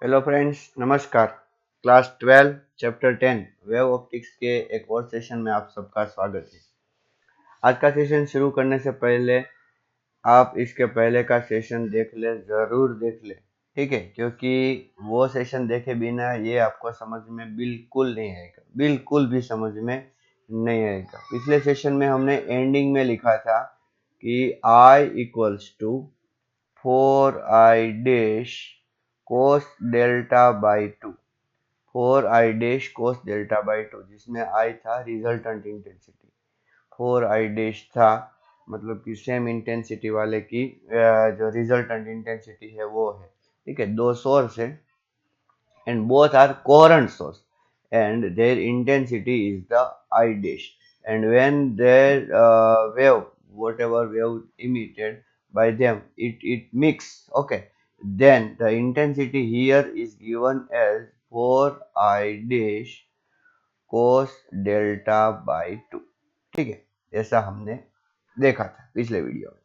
Hello friends, नमस्कार। Class 12 chapter 10 wave optics के एक और सेशन में आप सबका स्वागत है। आज का सेशन शुरू करने से पहले आप इसके पहले का सेशन देख ले, जरूर देख ले, ठीक है? क्योंकि वो सेशन देखे बिना ये आपको समझ में बिल्कुल नहीं आएगा, बिल्कुल भी समझ में नहीं आएगा। पिछले सेशन में हमने एंडिंग में लिखा था कि I equals to 4I dash cos delta by 2, 4I dash cos delta by 2, जिसमें I था रिजल्टेंट इंटेंसिटी, 4I डैश था मतलब कि सेम इंटेंसिटी वाले की जो रिजल्टेंट इंटेंसिटी है वो है, ठीक है? दो सोर्स है and both are coherent source and their intensity is the I dash, and when their wave, whatever wave emitted by them, it mix, okay, then the intensity here is given as 4I dash cos delta by 2, ठीक है? ऐसा हमने देखा था पिछले video में।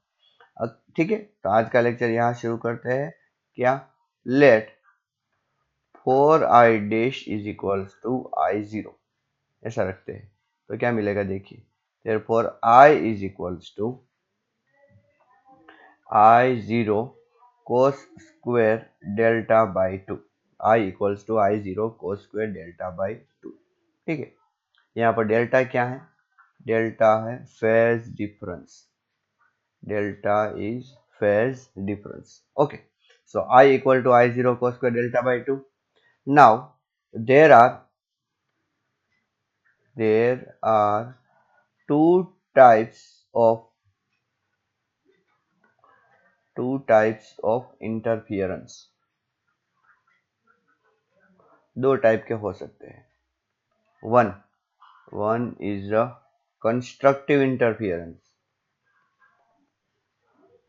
अब ठीक है, तो आज का लेक्चर यहाँ शुरू करते हैं। क्या? Let 4I dash is equals to I0, ऐसा रखते हैं तो क्या मिलेगा देखिए। therefore I is equals to I0 cos square delta by 2, I equals to I0 cos square delta by 2, ठीक है? यहाँ पर डेल्टा क्या है? डेल्टा है phase difference, delta is phase difference, okay. so I equal to I0 cos square delta by 2. Now there are there are two types of interference, दो type के हो सकते हैं। One one is a constructive interference,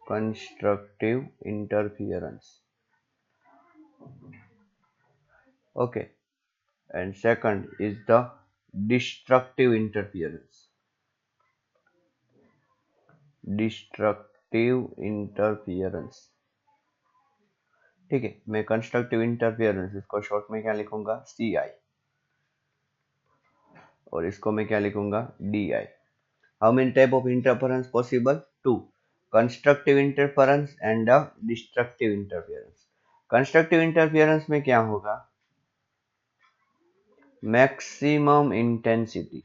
constructive interference, okay, and second is the destructive interference, destructive interference, ठीक है? मैं constructive interference इसको short में क्या लिखूंगा? CI, और इसको मैं क्या लिखूंगा? DI। How many type of interference possible? Two: constructive interference and destructive interference. Constructive interference में क्या होगा? मैक्सिमम इंटेंसिटी,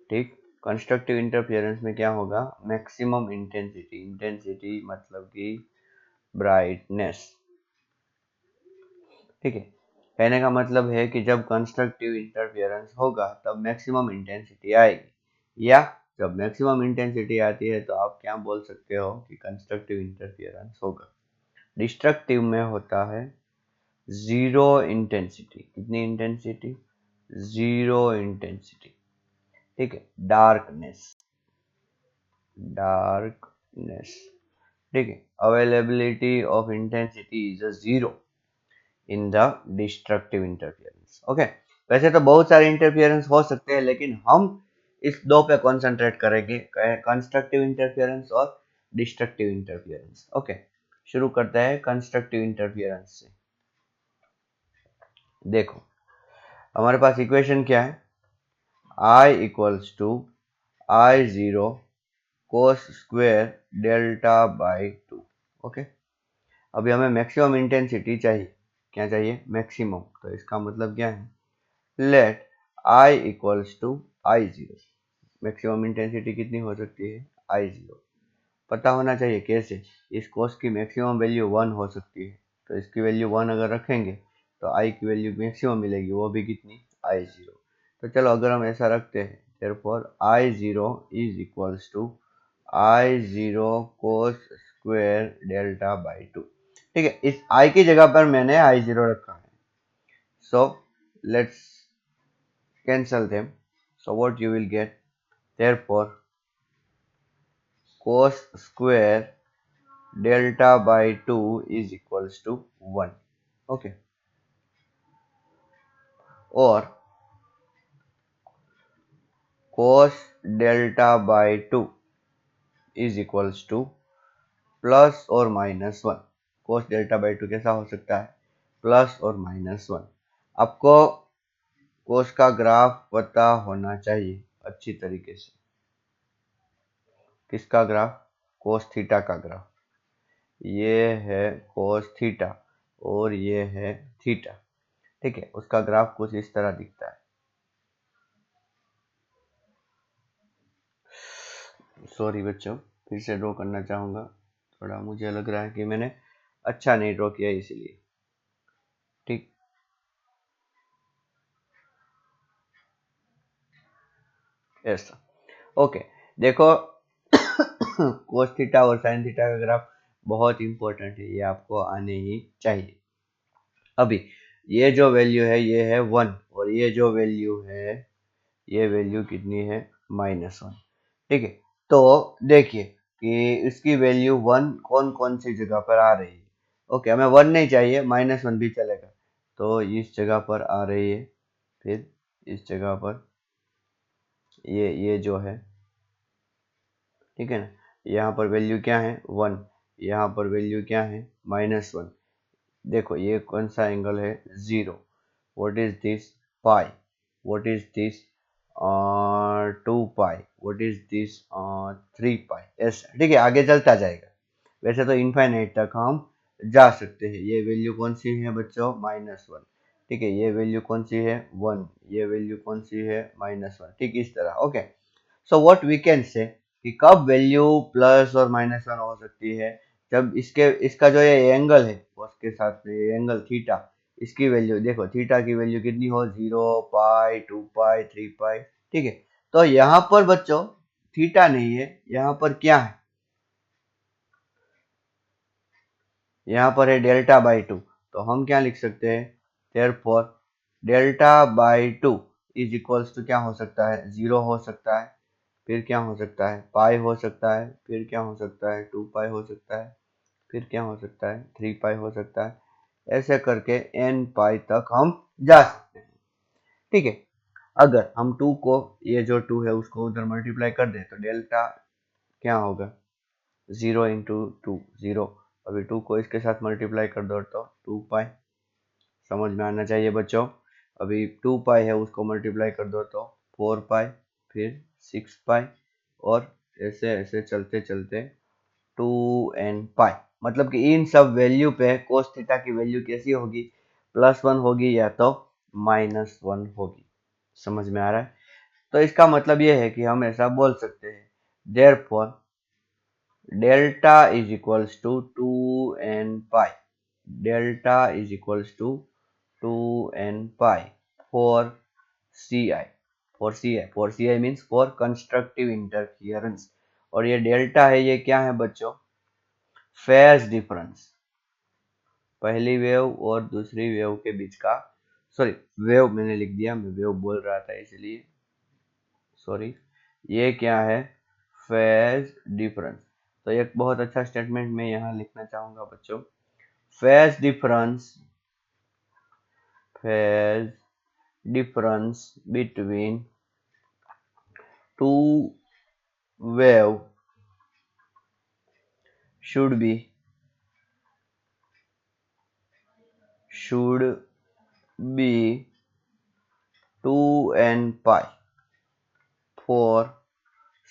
ठीक? कंस्ट्रक्टिव इंटरफियरेंस में क्या होगा? मैक्सिमम इंटेंसिटी, इंटेंसिटी मतलब कि ब्राइटनेस, ठीक है? कहने का मतलब है कि जब कंस्ट्रक्टिव इंटरफियरेंस होगा तब मैक्सिमम इंटेंसिटी आएगी, या जब मैक्सिमम इंटेंसिटी आती है तो आप क्या बोल सकते हो कि कंस्ट्रक्टिव इंटरफियरेंस होगा। डिस्ट्रक्टिव में होता है जीरो इंटेंसिटी, कितनी इंटेंसिटी? जीरो इंटेंसिटी, ठीक है? डार्कनेस, डार्कनेस, ठीक है? Availability of intensity is a zero in the destructive interference, okay. वैसे तो बहुत सारे इंटरफियरेंस हो सकते हैं, लेकिन हम इस दो पे कॉन्सेंट्रेट करेंगे, कंस्ट्रक्टिव इंटरफियरेंस और डिस्ट्रक्टिव इंटरफियरेंस, ओके। शुरू करते हैं कंस्ट्रक्टिव इंटरफियरेंस से। देखो हमारे पास इक्वेशन क्या है? I equals to I0 cos square delta by 2, okay. अभी हमें मैक्सिमम इंटेंसिटी चाहिए। क्या चाहिए? मैक्सिमम। तो इसका मतलब क्या है? Let I equals to I0, maximum intensity कितनी हो सकती है? I0 पता होना चाहिए। कैसे? इस कोस की मैक्सिमम वैल्यू 1 हो सकती है, तो इसकी वैल्यू 1 अगर रखेंगे तो I की वैल्यू मैक्सिमम मिलेगी, वो भी कितनी? I0। तो चलो अगर हम ऐसा रखते हैं, therefore I0 is equals to I0 cos square delta by 2, ठीक है? इस I की जगह पर मैंने I0 रखा है, so let's cancel them. So what you will get? Therefore cos square delta by 2 is equals to 1, okay, or cos delta by 2 is equals to plus or minus 1, cos delta by two कैसा हो सकता है, plus और -1। आपको कोस का graph पता होना चाहिए अच्छी तरीके से। किसका ग्राफ, कोस थीटा का ग्राफ। ये है कोस थीटा और ये है थीटा, ठीक है। उसका ग्राफ कुछ इस तरह दिखता है। सॉरी बच्चों, फिर से ड्रॉ करना चाहूंगा, थोड़ा मुझे लग रहा है कि मैंने अच्छा नहीं ड्रॉ किया इसलिए, ठीक। ऐसा, ओके। देखो कोस थीटा और साइन थीटा का ग्राफ बहुत इंपॉर्टेंट है, ये आपको आने ही चाहिए। अभी ये जो वैल्यू है ये है 1 और ये जो वैल्यू है ये वैल्यू कितनी है, -1, ठीक है। तो देखिए कि इसकी वैल्यू 1 कौन कौन सी जगह पर आ रही है। ओके, हमें 1 नहीं चाहिए, -1 भी चलेगा। तो इस जगह पर आ रही है, फिर इस जगह पर ये जो है, ठीक है ना। यहाँ पर वैल्यू क्या है, 1। यहाँ पर वैल्यू क्या है, -1। देखो ये कौन सा एंगल है, 0। What is this, pi. What is this, 2 pi. What is this, 3 पाई। ऐसा, ठीक है, आगे चलता जाएगा। वैसे तो इनफाइनाइट तक हम जा सकते हैं। ये वैल्यू कौन सी है बच्चों, -1, ठीक है। ये वैल्यू कौन सी है, 1। ये वैल्यू कौन सी है, -1, ठीक, इस तरह। Okay, so what we can say कि कब वैल्यू प्लस और -1 हो सकती है, जब इसका जो ये एंगल है उसके साथ में ये एंगल थीटा, इसकी वैल्यू देखो, थीटा की वैल्यू कितनी हो, 0 पाई, 2 पाई, 3 पाई, ठीक है। तो यहाँ पर बच्चों थीटा नहीं है, यहाँ पर क्या है, यहाँ पर है डेल्टा बाई 2। तो हम क्या लिख सकते हैं, therefore delta by 2 is equals to क्या हो सकता है, 0 हो सकता है, फिर क्या हो सकता है, पाई हो सकता है, फिर क्या हो सकता है, 2 पाई हो सकता है, फिर क्या हो सकता है, 3 पाई हो सकता है। ऐसे करके n पाई तक हम जा सकते हैं, ठीक है। अगर हम 2 को, ये जो 2 है उसको उधर मल्टीप्लाई कर दें तो डेल्टा क्या होगा, 0 × 2, 0। अभी 2 को इसके साथ मल्टीप्लाई कर दो तो 2 पाई, समझ में आना चाहिए बच्चों। अभी 2 पाई है उसको मल्टीप्लाई कर दो तो 4 पाई, फिर 6 पाई, और ऐसे ऐसे चलते चलते 2n पाई। मतलब कि इन सब वैल्यू पे कोस थीटा की वैल्यू कैसी होगी, +1 होगी या तो -1 होगी। समझ में आ रहा है। तो इसका मतलब ये है कि हम ऐसा बोल सकते हैं, therefore delta is equals to 2n pi. Delta is equals to 2n pi for CI। For CI means for constructive interference. और ये डेल्टा है, ये क्या है बच्चों, फेज डिफरेंस, पहली वेव और दूसरी वेव के बीच का, सॉरी वेव मैंने लिख दिया, मैं वेव बोल रहा था इसलिए सॉरी। ये क्या है, फेज डिफरेंस। तो एक बहुत अच्छा स्टेटमेंट मैं यहाँ लिखना चाहूंगा बच्चों, phase difference, phase difference between two wave should be should be 2n pi for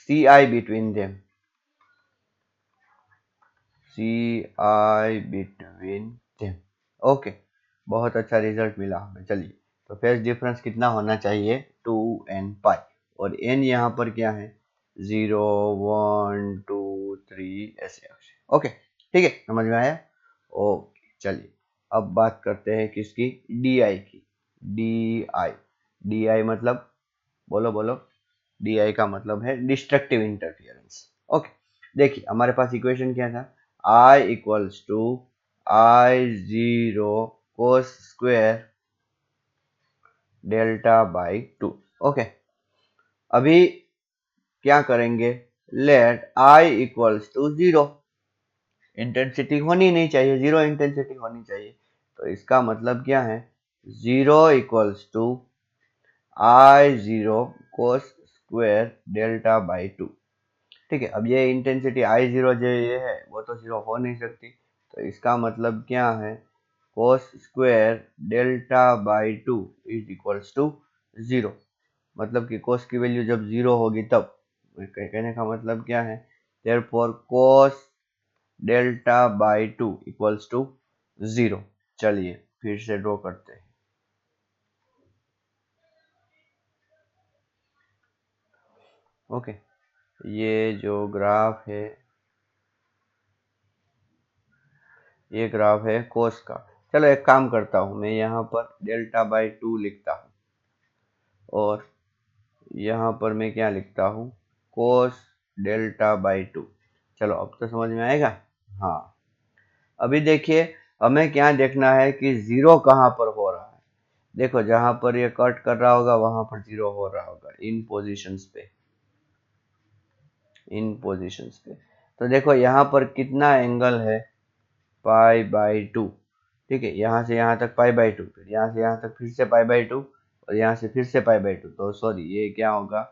CI between them, CI between them। Okay, बहुत अच्छा रिजल्ट मिला हमें। चलिए, तो फेज डिफरेंस कितना होना चाहिए, 2n पाई, और n यहाँ पर क्या है, 0 1 2 3 ऐसे ऐसे। ओके, ठीक है, समझ में आया। ओके, चलिए अब बात करते हैं किसकी, DI की। DI, DI मतलब, बोलो बोलो, DI का मतलब है डिस्ट्रक्टिव इंटरफियरेंस। ओके, देखिए हमारे पास इक्वेशन क्या था, I equals to I0 cos square delta by 2। Okay, अभी क्या करेंगे, let I equals to 0, intensity होनी नहीं चाहिए, 0 इंटेंसिटी होनी चाहिए। तो इसका मतलब क्या है, 0 equals to I0 cos square delta by 2, ठीक है। अब ये इंटेंसिटी I0 जो ये है वो तो 0 हो नहीं सकती, तो इसका मतलब क्या है, cos square delta by 2 is equals to 0। मतलब कि कोस की वैल्यू जब 0 होगी तब, कहने का मतलब क्या है, therefore cos delta by 2 equals to 0। चलिए फिर से ड्रॉ करते हैं। ओके, ये जो ग्राफ है, ये ग्राफ है कोस का। चलो एक काम करता हूँ, मैं यहाँ पर डेल्टा बाई 2 लिखता हूँ और यहाँ पर मैं क्या लिखता हूँ, कोस डेल्टा बाई 2। चलो अब तो समझ में आएगा। हाँ, अभी देखिए, हमें क्या देखना है कि जीरो कहाँ पर हो रहा है। देखो जहां पर ये कट कर रहा होगा वहां पर जीरो हो रहा होगा, इन पोजीशंस पे, इन पोजीशंस पे। तो देखो यहाँ पर कितना एंगल है, पाई बाई 2। ठीक है, यहाँ से यहाँ तक पाई बाई 2, फिर यहाँ से यहाँ तक फिर से पाई बाई 2, और यहाँ से फिर से पाई बाई 2। तो सॉरी, ये क्या होगा,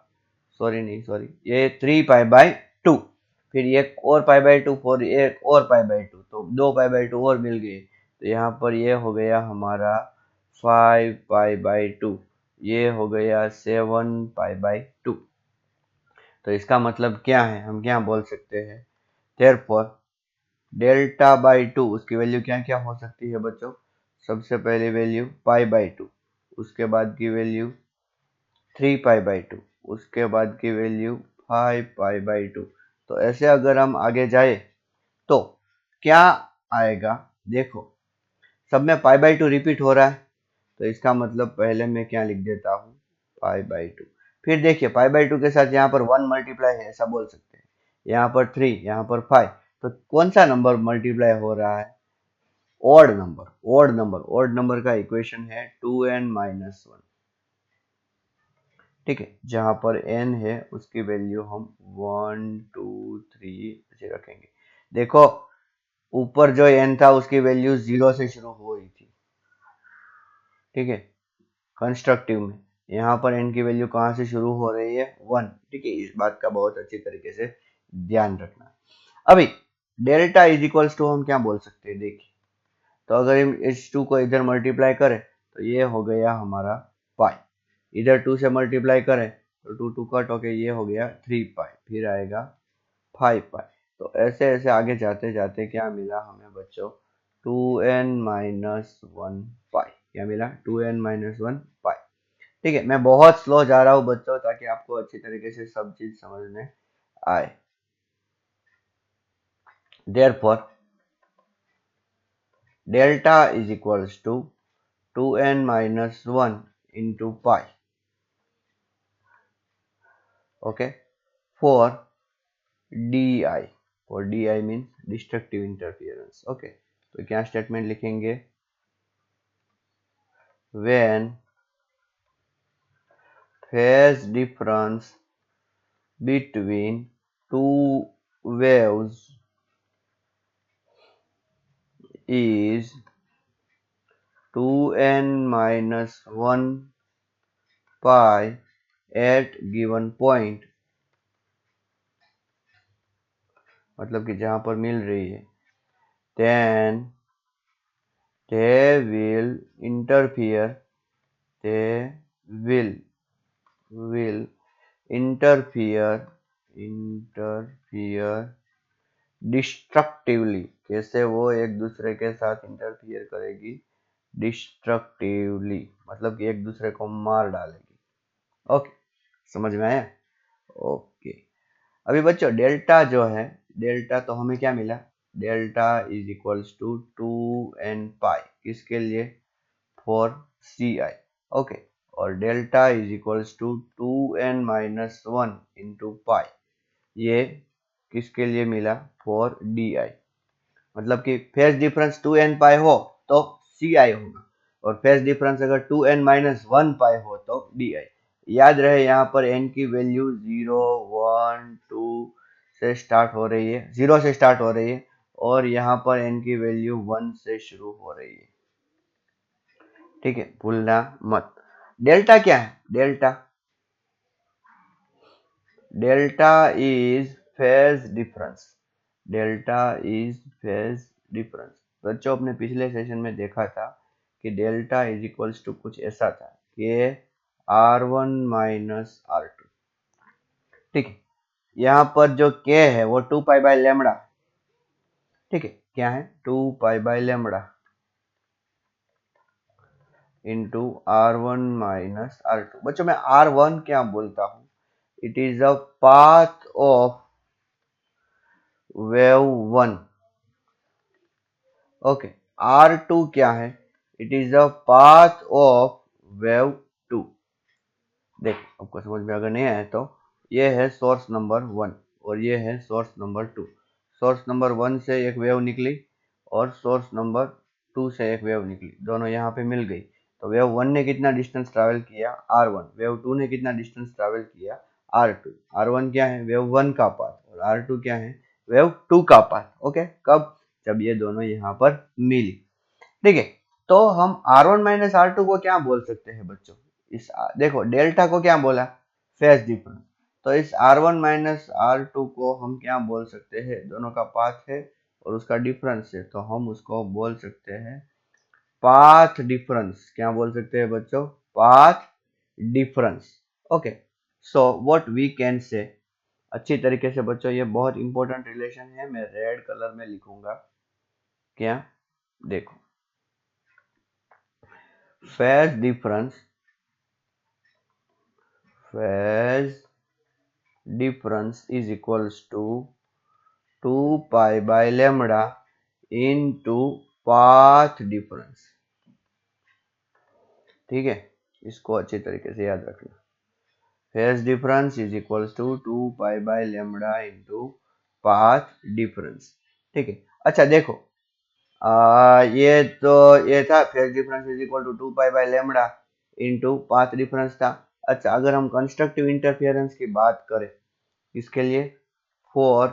सॉरी नहीं सॉरी, ये 3 पाई बाई 2, फिर एक और पाई बाई 2, फिर एक और पाई बाई 2, तो 2 पाई बाई 2 और मिल गए। तो यहाँ पर ये हो गया हमारा 5 पाई बाई 2, ये हो गया 7 पाई बाई 2। तो इसका मतलब क्या है, हम क्या बोल सकते हैं, देयरफॉर डेल्टा बाई 2 उसकी वैल्यू क्या क्या हो सकती है बच्चों। सबसे पहले वैल्यू पाई बाई 2, उसके बाद की वैल्यू 3 पाई बाई 2, उसके बाद की वैल्यू 5 पाई बाई 2। तो ऐसे अगर हम आगे जाए तो क्या आएगा, देखो सब में पाई बाई 2 रिपीट हो रहा है, तो इसका मतलब पहले मैं क्या लिख देता हूँ, पाई बाई 2। फिर देखिए पाई बाई 2 के साथ यहाँ पर 1 मल्टीप्लाई है, ऐसा बोल सकते हैं, यहाँ पर 3, यहाँ पर 5। तो कौन सा नंबर मल्टीप्लाई हो रहा है, ओड नंबर। ओड नंबर का इक्वेशन है 2n-1। ठीक है, जहां पर n है उसकी वैल्यू हम 1 2 3 ऐसे रखेंगे। देखो ऊपर जो n था उसकी वैल्यू 0 से शुरू हुई थी। ठीक है, कंस्ट्रक्टिव में यहाँ पर n की वैल्यू कहाँ से शुरू हो रही है, 1। ठीक है, इस बात का बहुत अच्छी तरीके से ध्यान रखना। अभी डेल्टा इज इक्वल्स टू हम क्या बोल सकते हैं, देखिए, तो अगर हम इस 2 को इधर मल्टीप्लाई करें तो ये हो गया हमारा पाई, इधर 2 से मल्टीप्लाई करें तो 2 2 कट होके ये हो गया 3 पाई, फिर आएगा 5 पाई। तो ऐसे ऐसे आगे जाते जाते क्या मिला हमें बच्चों, 2n-1 पाई। क्या मिला, 2n-1 पाई। ठीक है, मैं बहुत स्लो जा रहा हूँ बच्चों ताकि आपको अच्छी तरीके से सब चीज समझ में आए। Therefore delta is equals to 2n-1 into pi, okay, for di, for di means destructive interference। okay, तो क्या स्टेटमेंट लिखेंगे, when phase difference between two waves is 2n-1 pi at given point, मतलब कि जहां पर मिल रही है, then they will interfere, they will interfere destructively. कैसे वो एक दूसरे के साथ इंटरफियर करेगी, डिस्ट्रक्टिवली, मतलब कि एक दूसरे को मार डालेगी। ओके, समझ में आया। ओके, अभी बच्चों डेल्टा जो है, डेल्टा तो हमें क्या मिला, delta is equals to 2n pi, किसके लिए, फॉर सी आई। ओके, और delta is equals to 2n-1 into pi, ये किसके लिए मिला, फॉर डी आई। मतलब कि फेज डिफरेंस 2n पाई हो तो सी आई होगा, और फेज डिफरेंस अगर 2n-1 पाई हो तो डी आई। याद रहे यहाँ पर n की वैल्यू 0 1 2 से स्टार्ट हो रही है, 0 से स्टार्ट हो रही है, और यहाँ पर n की वैल्यू 1 से शुरू हो रही है। ठीक है, भूलना मत। डेल्टा क्या है, delta, delta is phase difference, delta is phase difference. बच्चों अपने पिछले सेशन में देखा था कि डेल्टा इज इक्वल्स टू कुछ ऐसा था कि R1 माइनस R2। ठीक है, यहाँ पर जो k है वो 2 पाई बाय लेमड़ा। ठीक है, क्या है 2 pi by lambda into R1 minus R2। बच्चों मैं R1 क्या बोलता हूँ, it is a path of wave 1। Okay, R2 क्या है, it is a path of wave 2। देख आपको समझ में अगर नहीं आया तो ये है सोर्स नंबर 1 और ये है सोर्स नंबर 2। सोर्स नंबर 1 से एक वेव निकली और सोर्स नंबर 2 से एक वेव निकली, दोनों यहाँ पे मिल गई। तो वेव 1 ने कितना डिस्टेंस ट्रैवल किया R1, वेव 2 ने कितना डिस्टेंस ट्रैवल किया R2। R1 क्या है, वेव 1 का पाथ, और R2 क्या है, वेव 2 का पाथ। ओके, कब, जब ये दोनों यहाँ पर मिली। ठीक है, तो हम R1 माइनस R2 को क्या बोल सकते हैं बच्चों, इस देखो डेल्टा को क्या बोला, फेज डिफरेंस। तो इस R1 माइनस R2 को हम क्या बोल सकते हैं, दोनों का पाथ है और उसका डिफरेंस है, तो हम उसको बोल सकते हैं पाथ डिफरेंस। क्या बोल सकते हैं बच्चों, path difference. Okay, so what we can say, अच्छी तरीके से बच्चों ये बहुत इंपॉर्टेंट रिलेशन है, मैं रेड कलर में लिखूंगा। क्या, देखो phase difference, phase difference is equals to 2 pi by lambda into path difference। ठीक है, इसको अच्छी तरीके से याद रखना। Phase difference is equals to 2 pi by lambda into path difference. ठीक है, अच्छा देखो ये तो ये था phase difference is equal to 2 pi by lambda into path difference था। अच्छा, अगर हम कंस्ट्रक्टिव इंटरफेरेंस की बात करें, इसके लिए for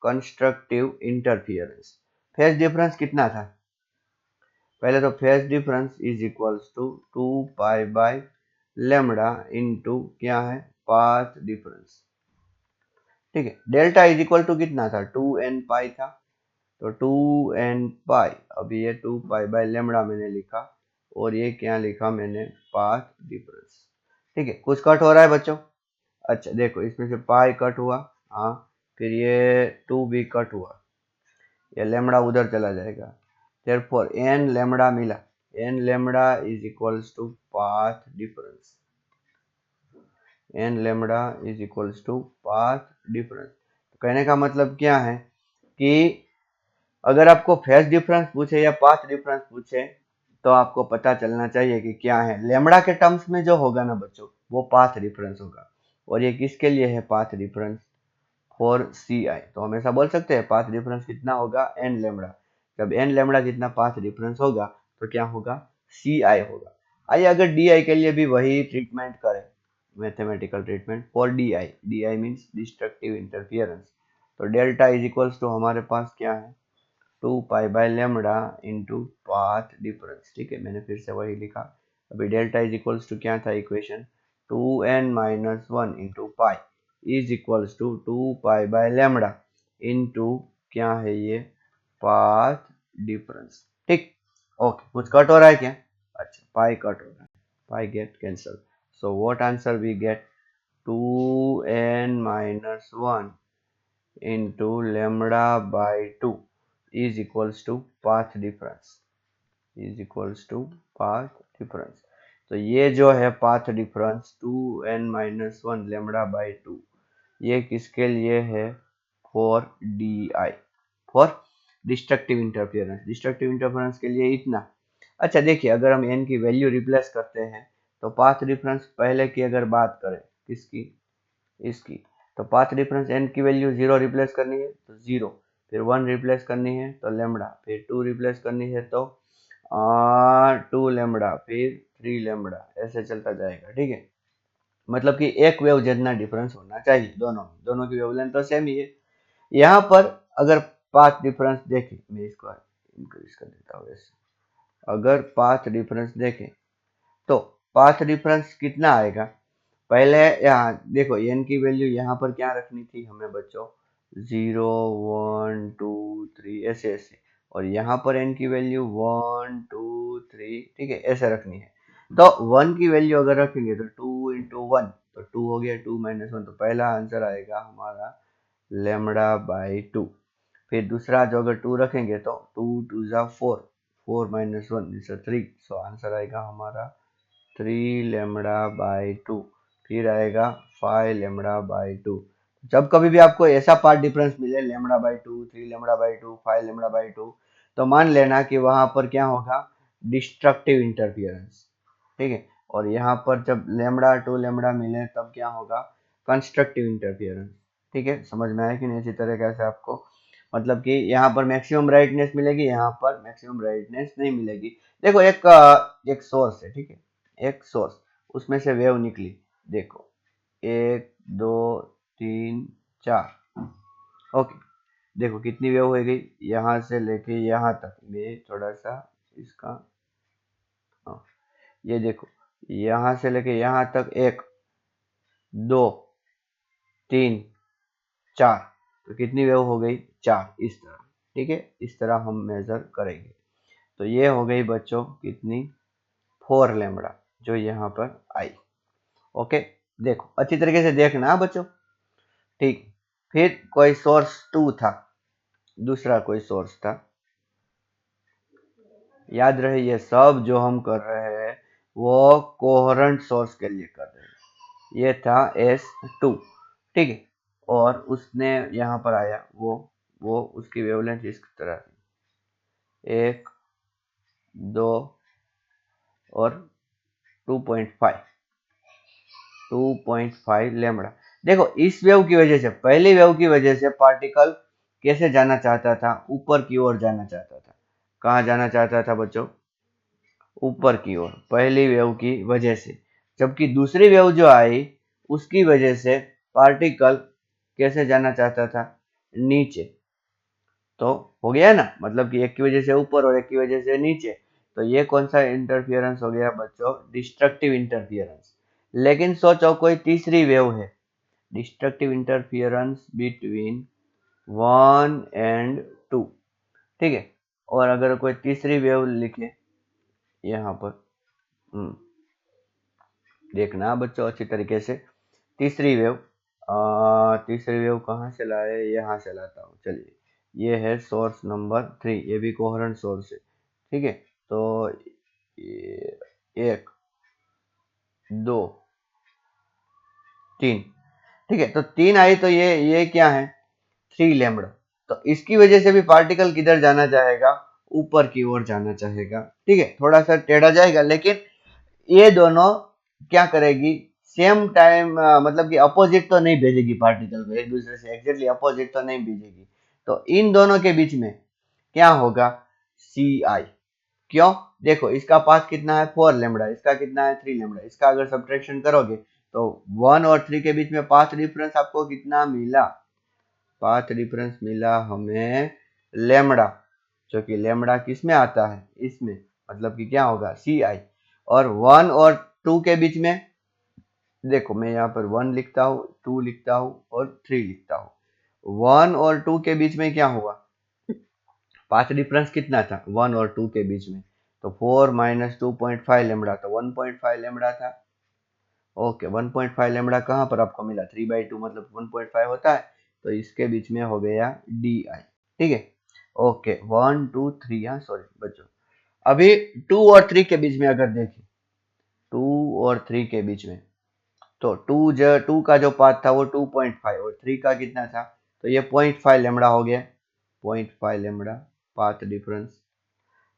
constructive interference phase difference कितना था, पहले तो phase difference is equals to 2 pi by lambda into क्या है, पाथ डिफरेंस। ठीक है, डेल्टा इज इक्वल टू कितना था, 2n पाई था, तो 2n पाई, अभी ये 2 पाई बाय लेमड़ा मैंने लिखा और ये क्या लिखा मैंने, पाथ डिफरेंस। ठीक है, कुछ कट हो रहा है बच्चों। अच्छा देखो, इसमें से पाई कट हुआ, हाँ, फिर ये 2 भी कट हुआ, ये लेमड़ा उधर चला जाएगा, therefore n लेमड़ा मिला, n lambda is equals to path difference, n lambda is equals to path difference. कहने का मतलब क्या है कि अगर आपको फेज डिफरेंस पूछे या पाथ डिफरेंस पूछे तो आपको पता चलना चाहिए कि क्या है, लेमड़ा के टर्म्स में जो होगा ना बच्चों वो पाथ डिफरेंस होगा, और ये किसके लिए है पाथ डिफरेंस, फॉर सी आई। तो हमेशा बोल सकते हैं पाथ डिफरेंस कितना होगा, एन लेमड़ा। जब एन लेमड़ा जितना पाथ डिफरेंस होगा तो क्या होगा, सी आई होगा। आइए अगर डी आई के लिए भी वही ट्रीटमेंट करें, mathematical treatment for D I, D I means destructive interference. तो डेल्टा इज इक्वल्स टू हमारे पास क्या है, 2 pi by lambda into path difference. ठीक है, मैंने फिर से वही लिखा। अभी डेल्टा इज इक्वल्स टू क्या था equation, 2n minus 1 into pi is equals to 2 pi by lambda into क्या है ये, पाथ डिफरेंस। ठीक, ओके, कुछ कट हो रहा है क्या, अच्छा पाई कट हो रहा है, pi get cancel, so what answer we get, 2n minus 1 into lambda by 2 is equals to path difference, is equals to path difference। तो ये जो है path difference 2n minus 1 lambda by 2, ये किसके लिए है, for D I, for destructive interference. Destructive interference के लिए इतना। अच्छा देखिए, अगर हम n की वैल्यू रिप्लेस करते हैं तो पाथ डिफरेंस पहले की अगर बात करें, किसकी, इसकी, तो पाथ डिफरेंस n की वैल्यू 0 रिप्लेस करनी है तो 0, फिर 1 रिप्लेस करनी है तो लेमड़ा, फिर 2 रिप्लेस करनी है तो 2 लेमड़ा, फिर 3 लेमड़ा, ऐसे चलता जाएगा। ठीक है, मतलब कि एक वेव जितना डिफरेंस होना चाहिए, दोनों की वेवलेंथ तो सेम ही है। यहाँ पर अगर पाथ डिफरेंस देखें, मैं इसको इंक्रीज कर देता हूँ ऐसे, अगर पाथ डिफरेंस देखें तो पाथ डिफरेंस कितना आएगा, पहले यहाँ देखो n की वैल्यू यहाँ पर क्या रखनी थी हमें बच्चों, 0 1 2 3 ऐसे ऐसे, और यहाँ पर n की वैल्यू 1 2 3, ठीक है, ऐसे रखनी है। तो 1 की वैल्यू अगर रखेंगे तो 2 इंटू 1 तो 2 हो गया, 2 माइनस 1, तो पहला आंसर आएगा हमारा लेमड़ा बाई 2। फिर दूसरा जो अगर 2 रखेंगे तो 2 2 जा 4, 4 माइनस 1 इज 3, सो आंसर आएगा हमारा 3 लेमड़ा बाई 2। फिर आएगा 5 लेमड़ा बाई 2। जब कभी भी आपको ऐसा पार्ट डिफरेंस मिले lambda by 2, 3 lambda by 2, 5 lambda by 2, तो मान लेना कि वहां पर क्या होगा, डिस्ट्रक्टिव इंटरफियरेंस, ठीक है। और यहाँ पर जब लेमड़ा 2 लेमड़ा मिले तब क्या होगा, कंस्ट्रक्टिव इंटरफियरेंस, ठीक है। समझ में आया कि नहीं? इसी तरीके से आपको मतलब कि यहाँ पर मैक्सिमम ब्राइटनेस मिलेगी, यहाँ पर मैक्सिमम ब्राइटनेस नहीं मिलेगी। देखो एक सोर्स है, ठीक है, एक सोर्स, उसमें से वेव निकली, देखो 1 2 3 4, ओके। देखो कितनी वेव हो गई, यहाँ से लेके यहाँ तक। मैं थोड़ा सा इसका, हाँ, ये देखो यहाँ से लेके यहाँ तक 1 2 3 4, तो कितनी वेव हो गई, 4, इस तरह, ठीक है। इस तरह हम मेजर करेंगे। तो ये हो गई बच्चों कितनी, 4 लेमड़ा जो यहाँ पर आई। ओके, देखो अच्छी तरीके से देखना हाँ बच्चों, ठीक। फिर कोई सोर्स 2 था, दूसरा कोई सोर्स था, याद रहे ये सब जो हम कर रहे हैं वो कोहेरेंट सोर्स के लिए कर रहे हैं। ये था S2, ठीक है। और उसने यहाँ पर आया वो उसकी वेवलेंथ इस तरह थी, 1 2 और 2.5, 2.5 लेमड़ा। देखो इस वेव की वजह से, पहली वेव की वजह से पार्टिकल कैसे जाना चाहता था, ऊपर की ओर जाना चाहता था। कहाँ जाना चाहता था बच्चों, ऊपर की ओर, पहली वेव की वजह से। जबकि दूसरी वेव जो आई उसकी वजह से पार्टिकल कैसे जाना चाहता था, नीचे। तो हो गया ना, मतलब कि एक की वजह से ऊपर और एक की वजह से नीचे। तो ये कौन सा इंटरफियरेंस हो गया बच्चों, डिस्ट्रक्टिव इंटरफियरेंस। लेकिन सोचो कोई तीसरी वेव है, डिस्ट्रक्टिव इंटरफियरेंस बिटवीन 1 एंड 2, ठीक है। और अगर कोई तीसरी वेव लिखे यहाँ पर, देखना बच्चों अच्छी तरीके से, तीसरी वेव, तीसरी वेव कहाँ से लाए, यहाँ से लाता हूँ, चलिए। ये है सोर्स नंबर 3, ये भी कोहेरेंट सोर्स है, ठीक है। तो ये 1 2 3, ठीक है। तो 3 आई तो ये क्या है, 3 लेमड़ा। तो इसकी वजह से भी पार्टिकल किधर जाना चाहेगा, ऊपर की ओर जाना चाहेगा, ठीक है। थोड़ा सा टेढ़ा जाएगा, लेकिन ये दोनों क्या करेगी, सेम टाइम, मतलब कि अपोजिट तो नहीं भेजेगी पार्टिकल को, एक दूसरे से एग्जैक्टली अपोजिट तो नहीं भेजेगी। तो इन दोनों के बीच में क्या होगा, सी आई। क्यों, देखो इसका पाथ कितना है, 4 लेमड़ा, इसका कितना है, 3 लेमड़ा। इसका अगर सब्ट्रैक्शन करोगे तो 1 और 3 के बीच में पाथ डिफरेंस आपको कितना मिला, पाथ डिफरेंस मिला हमें लेमड़ा, जो कि लेमड़ा किस में आता है, इसमें, मतलब कि क्या होगा, सी आई। और 1 और 2 के बीच में, देखो मैं यहाँ पर 1 लिखता हूँ, 2 लिखता हूँ और 3 लिखता हूँ। 1 और 2 के बीच में क्या हुआ, पाथ डिफरेंस कितना था 1 और 2 के बीच में, तो 4 माइनस 2.5 लेमड़ा, तो 1.5 लेमड़ा था। ओके, 1.5 लेमड़ा कहाँ पर आपको मिला, 3/2 मतलब 1.5 होता है। तो इसके बीच में हो गया डी आई, ठीक है। ओके, 1 2 3, हाँ सॉरी बच्चों। अभी 2 और 3 के बीच में अगर देखें, 2 और 3 के बीच में, तो 2 का जो पाथ था वो 2.5 और 3 का कितना था, तो ये 0.5 लेमड़ा हो गया, 0.5 लेमड़ा पाथ डिफरेंस।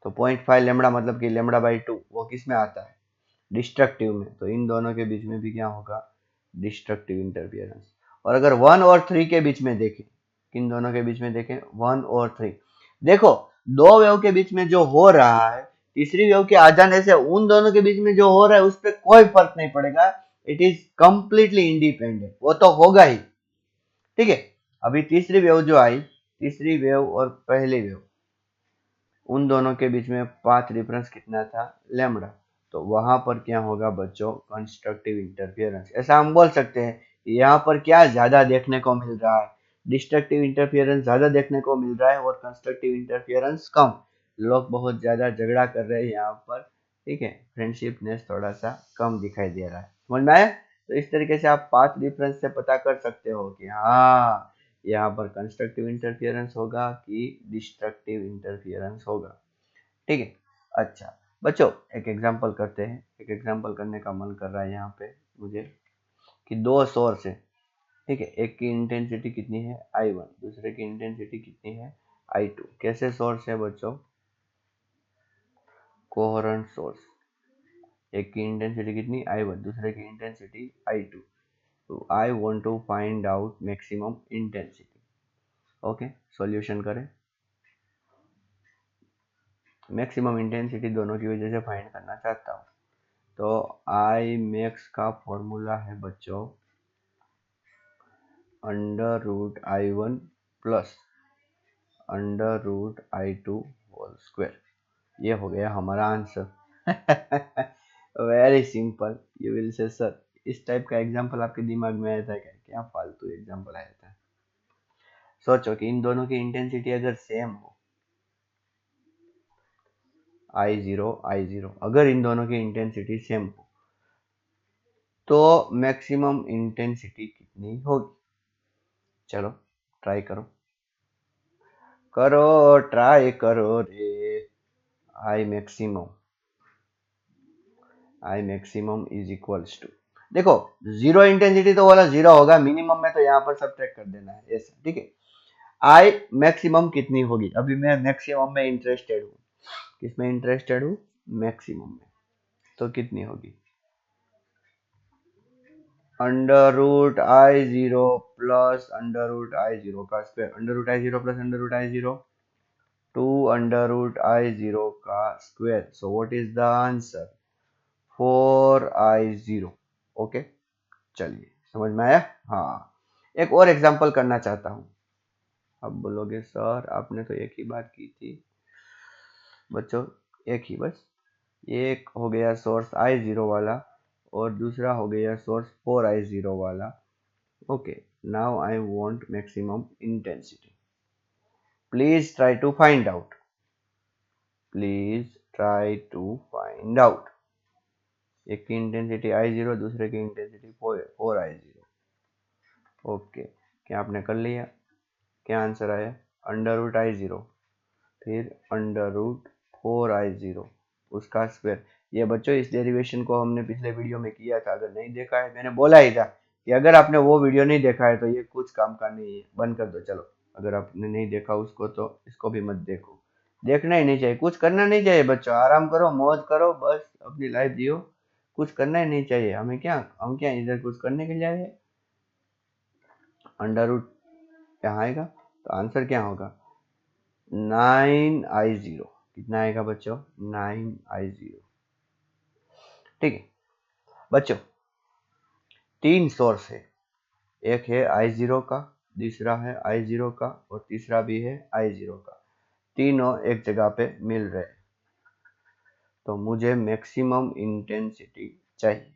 तो 0.5 लेमड़ा मतलब कि लेमड़ा बाई 2 वो किस में आता है, डिस्ट्रक्टिव में। तो इन दोनों के बीच में भी क्या होगा, डिस्ट्रक्टिव इंटरफियरेंस। और अगर 1 और 3 के बीच में देखें, किन दोनों के बीच में देखें, 1 और 3, देखो दो वेव के बीच में जो हो रहा है, तीसरी वेव के आ जाने से उन दोनों के बीच में जो हो रहा है उस पर कोई फर्क नहीं पड़ेगा, इट इज कंप्लीटली इंडिपेंडेंट, वो तो होगा ही, ठीक है। अभी तीसरी वेव जो आई, तीसरी वेव और पहली वेव, उन दोनों के बीच में पाथ डिफरेंस कितना था, लेमड़ा। तो वहां पर क्या होगा बच्चों, कंस्ट्रक्टिव इंटरफियरेंस। ऐसा हम बोल सकते हैं कि यहाँ पर क्या ज्यादा देखने को मिल रहा है, डिस्ट्रक्टिव इंटरफियरेंस ज्यादा देखने को मिल रहा है और कंस्ट्रक्टिव इंटरफियरेंस कम। लोग बहुत ज्यादा झगड़ा कर रहे हैं यहाँ पर, ठीक है, फ्रेंडशिपनेस थोड़ा सा कम दिखाई दे रहा है। समझ में आया? तो इस तरीके से आप पाथ डिफरेंस से पता कर सकते हो कि हाँ यहाँ पर कंस्ट्रक्टिव इंटरफियरेंस होगा कि डिस्ट्रक्टिव इंटरफियरेंस होगा। ठीक है। अच्छा बच्चों, एक एग्जांपल करते हैं। एक एग्जांपल करने का मन कर रहा है यहाँ पे मुझे कि दो सोर्स है, ठीक है, एक की इंटेंसिटी कितनी है I1, दूसरे की इंटेंसिटी कितनी है I2। कैसे सोर्स है बच्चों? Coherent source. एक की इंटेंसिटी कितनी I1, दूसरे की इंटेंसिटी I2। तो I want to find out maximum intensity. Okay, solution करें। मैक्सिमम इंटेंसिटी दोनों की वजह से फाइंड करना चाहता हूँ। तो आई मैक्स का फॉर्मूला है बच्चों √I1 plus √I2 whole square. ये हो गया हमारा answer. Very simple. You will say sir इस टाइप का एग्जांपल आपके दिमाग में आया था क्या? क्या फालतू एग्जांपल आया था? सोचो कि इन दोनों की इंटेंसिटी अगर सेम हो, I0 अगर इन दोनों की इंटेंसिटी सेम हो तो मैक्सिमम इंटेंसिटी कितनी होगी? चलो ट्राई करो, करो ट्राई करो रे। I maximum is equals to, देखो जीरो इंटेंसिटी तो वाला जीरो होगा, मिनिमम में तो यहाँ पर सब्ट्रैक्ट कर देना है ऐसा, ठीक है। आई मैक्सिमम कितनी होगी? अभी मैं मैक्सिमम में इंटरेस्टेड हूँ। किसमें इंटरेस्टेड हूँ? मैक्सिमम में। तो कितनी होगी? √I0 प्लस √I0 का square, √I0 plus √I0 2 √I0 का square. So what is the answer? 4I0। Okay, चलिए समझ में आया? हाँ, एक और एग्जांपल करना चाहता हूँ। अब बोलोगे सर आपने तो एक ही बात की थी। बच्चों एक ही बस, एक हो गया सोर्स I0 वाला और दूसरा हो गया सोर्स 4I0 वाला। Okay, now I want maximum intensity. Please try to find out. Please try to find out. एक की इंटेंसिटी I0, दूसरे की इंटेंसिटी 4I0। ओके, क्या आपने कर लिया? क्या आंसर आया? √I0 फिर √4I0 उसका स्क्वायर। ये बच्चों इस डेरिवेशन को हमने पिछले वीडियो में किया था। अगर नहीं देखा है, मैंने बोला ही था कि अगर आपने वो वीडियो नहीं देखा है तो ये कुछ काम का नहीं है, बंद कर दो। चलो, अगर आपने नहीं देखा उसको तो इसको भी मत देखो। देखना ही नहीं चाहिए, कुछ करना नहीं चाहिए बच्चों। आराम करो, मौज करो, बस अपनी लाइफ जियो। कुछ करना ही नहीं चाहिए। हम क्या इधर कुछ करने के लिए आए हैं? अंडर रूट यहाँ आएगा तो आंसर क्या होगा? 9I0। कितना आएगा बच्चों? 9I0। ठीक है बच्चों, तीन सोर्स है। एक है I0 का, दूसरा है I0 का और तीसरा भी है I0 का। तीनों एक जगह पे मिल रहे हैं। तो मुझे मैक्सिमम इंटेंसिटी चाहिए,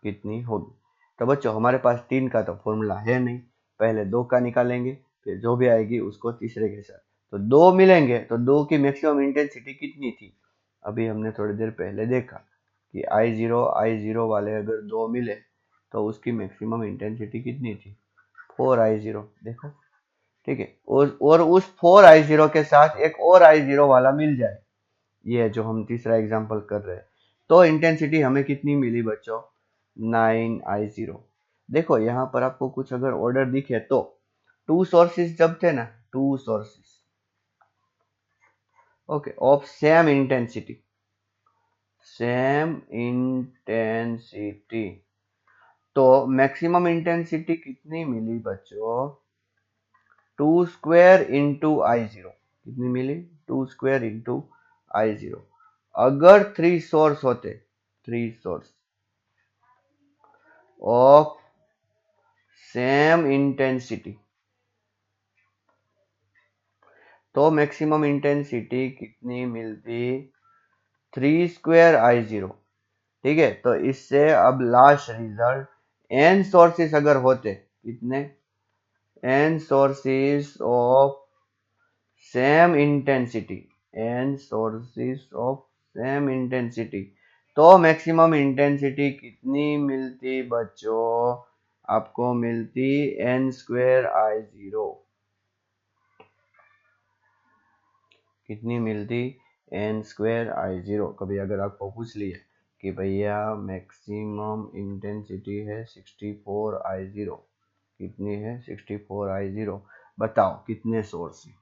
कितनी होगी? तो बच्चों हमारे पास तीन का तो फॉर्मूला है नहीं, पहले दो का निकालेंगे, फिर जो भी आएगी उसको तीसरे के साथ। तो दो मिलेंगे तो दो की मैक्सिमम इंटेंसिटी कितनी थी? अभी हमने थोड़ी देर पहले देखा कि I0 वाले अगर दो मिले तो उसकी मैक्सिमम इंटेंसिटी कितनी थी? 4I0। देखो, ठीक है, और उस 4I0 के साथ एक और I0 वाला मिल जाए, ये जो हम तीसरा एग्जांपल कर रहे हैं, तो इंटेंसिटी हमें कितनी मिली बच्चों? 9I0। देखो यहाँ पर आपको कुछ अगर ऑर्डर दिखे तो टू सोर्सेस जब थे ना, to sources okay of same intensity, तो मैक्सिमम इंटेंसिटी कितनी मिली बच्चों? 2² × I0। कितनी मिली? 2² × I0। अगर थ्री सोर्स होते, three source of same intensity, तो मैक्सिमम इंटेंसिटी कितनी मिलती? 3² I0। ठीक है, तो इससे अब लास्ट रिजल्ट n सोर्सेस अगर होते, कितने? n sources of same intensity, n sources of same intensity, तो मैक्सिमम इंटेंसिटी कितनी मिलती बच्चों? आपको मिलती n स्क्वेयर आई जीरो। कितनी मिलती? n स्क्वेयर आई जीरो। कभी अगर आपको पूछ लिया कि भैया मैक्सिमम इंटेंसिटी है 64 आई जीरो, कितनी है 64 आई जीरो, बताओ कितने सोर्स है?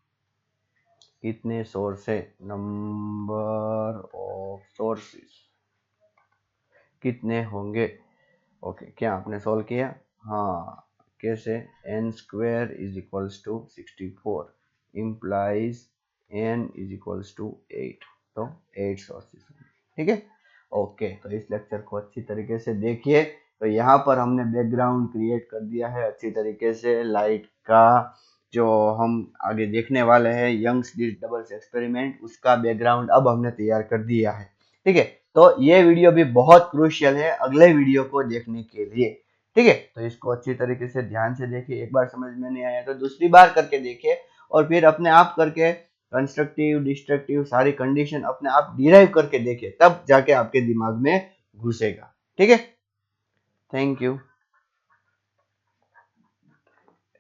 कितने सोर्स है? नंबर ऑफ सोर्सेस कितने होंगे? ओके, क्या आपने सॉल्व किया? हाँ, कैसे? N square is equals to 64 implies N is equals to 8, तो 8 सोर्सेस होंगे। ठीक है, ओके। तो इस लेक्चर को अच्छी तरीके से देखिए। तो यहाँ पर हमने बैकग्राउंड क्रिएट कर दिया है अच्छी तरीके से, लाइट का जो हम आगे देखने वाले हैं यंग्स डबल्स एक्सपेरिमेंट, उसका बैकग्राउंड अब हमने तैयार कर दिया है। ठीक है, तो ये वीडियो भी बहुत क्रूशियल है अगले वीडियो को देखने के लिए। ठीक है, तो इसको अच्छी तरीके से ध्यान से देखिए। एक बार समझ में नहीं आया तो दूसरी बार करके देखिए, और फिर अपने आप करके कंस्ट्रक्टिव डिस्ट्रक्टिव सारी कंडीशन अपने आप डिराइव करके देखिए, तब जाके आपके दिमाग में घुसेगा। ठीक है, थैंक यू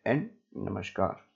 एंड नमस्कार।